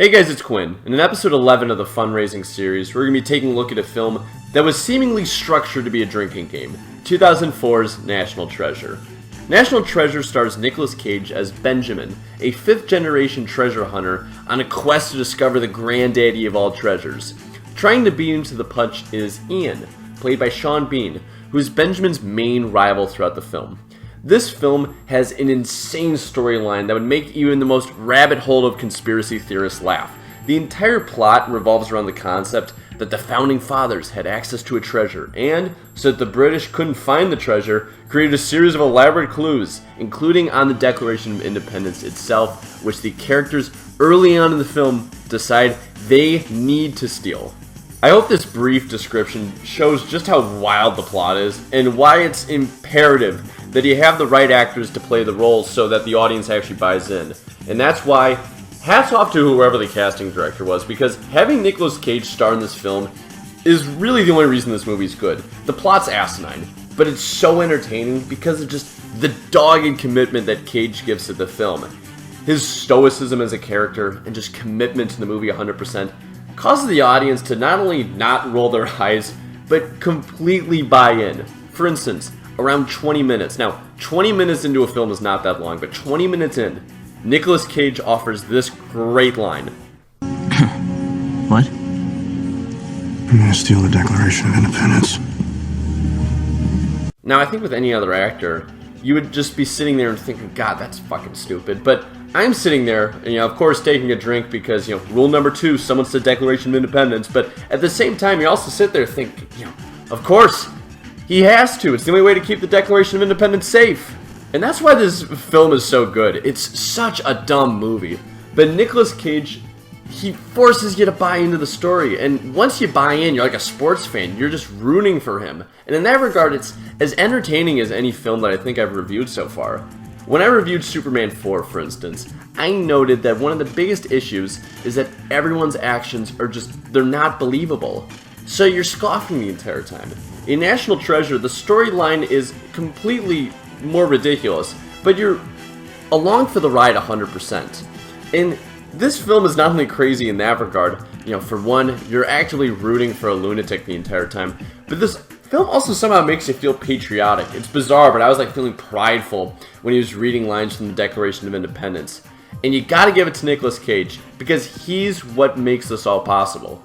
Hey guys, it's Quinn. In episode 11 of the fundraising series, we're going to be taking a look at a film that was seemingly structured to be a drinking game, 2004's National Treasure. National Treasure stars Nicolas Cage as Benjamin, a fifth-generation treasure hunter on a quest to discover the granddaddy of all treasures. Trying to beat him to the punch is Ian, played by Sean Bean, who is Benjamin's main rival throughout the film. This film has an insane storyline that would make even the most rabbit hole of conspiracy theorists laugh. The entire plot revolves around the concept that the founding fathers had access to a treasure, and, so that the British couldn't find the treasure, created a series of elaborate clues, including on the Declaration of Independence itself, which the characters early on in the film decide they need to steal. I hope this brief description shows just how wild the plot is, and why it's imperative that you have the right actors to play the roles so that the audience actually buys in. And that's why, hats off to whoever the casting director was, because having Nicolas Cage star in this film is really the only reason this movie's good. The plot's asinine, but it's so entertaining because of just the dogged commitment that Cage gives to the film. His stoicism as a character and just commitment to the movie 100% causes the audience to not only not roll their eyes, but completely buy in. For instance, around 20 minutes. Now, 20 minutes into a film is not that long, but 20 minutes in, Nicolas Cage offers this great line. What? I'm gonna steal the Declaration of Independence. Now, I think with any other actor, you would just be sitting there and thinking, God, that's fucking stupid. But I'm sitting there, and, of course, taking a drink because, rule number 2, someone said Declaration of Independence. But at the same time, you also sit there thinking, of course, he has to. It's the only way to keep the Declaration of Independence safe. And that's why this film is so good. It's such a dumb movie. But Nicolas Cage, he forces you to buy into the story. And once you buy in, you're like a sports fan. You're just rooting for him. And in that regard, it's as entertaining as any film that I think I've reviewed so far. When I reviewed Superman 4, for instance, I noted that one of the biggest issues is that everyone's actions are they're not believable. So you're scoffing the entire time. In National Treasure, the storyline is completely more ridiculous, but you're along for the ride 100%. And this film is not only crazy in that regard, for one, you're actively rooting for a lunatic the entire time, but this film also somehow makes you feel patriotic. It's bizarre, but I was feeling prideful when he was reading lines from the Declaration of Independence. And you gotta give it to Nicolas Cage, because he's what makes this all possible.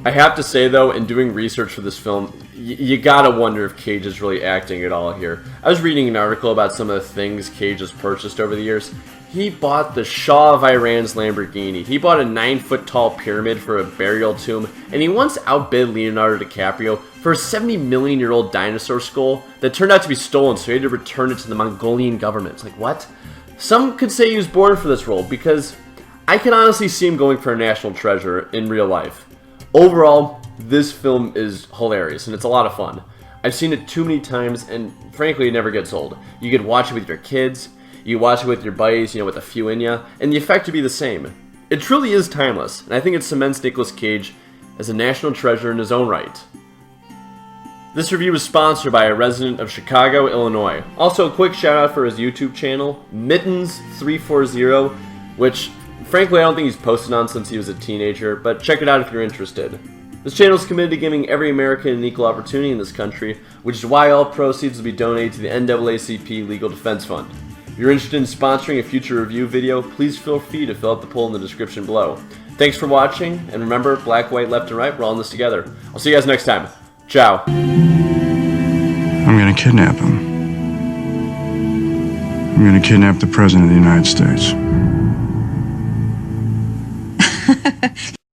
I have to say, though, in doing research for this film, you gotta wonder if Cage is really acting at all here. I was reading an article about some of the things Cage has purchased over the years. He bought the Shah of Iran's Lamborghini. He bought a 9-foot-tall pyramid for a burial tomb, and he once outbid Leonardo DiCaprio for a 70-million-year-old dinosaur skull that turned out to be stolen, so he had to return it to the Mongolian government. It's what? Some could say he was born for this role, because I can honestly see him going for a National Treasure in real life. Overall, this film is hilarious, and it's a lot of fun. I've seen it too many times, and frankly, it never gets old. You could watch it with your kids, you watch it with your buddies, with a few in ya, and the effect would be the same. It truly is timeless, and I think it cements Nicolas Cage as a national treasure in his own right. This review is sponsored by a resident of Chicago, Illinois. Also, a quick shout out for his YouTube channel, Mittens340, which frankly, I don't think he's posted on since he was a teenager, but check it out if you're interested. This channel is committed to giving every American an equal opportunity in this country, which is why all proceeds will be donated to the NAACP Legal Defense Fund. If you're interested in sponsoring a future review video, please feel free to fill out the poll in the description below. Thanks for watching, and remember, black, white, left, and right, we're all in this together. I'll see you guys next time. Ciao. I'm gonna kidnap him. I'm gonna kidnap the President of the United States.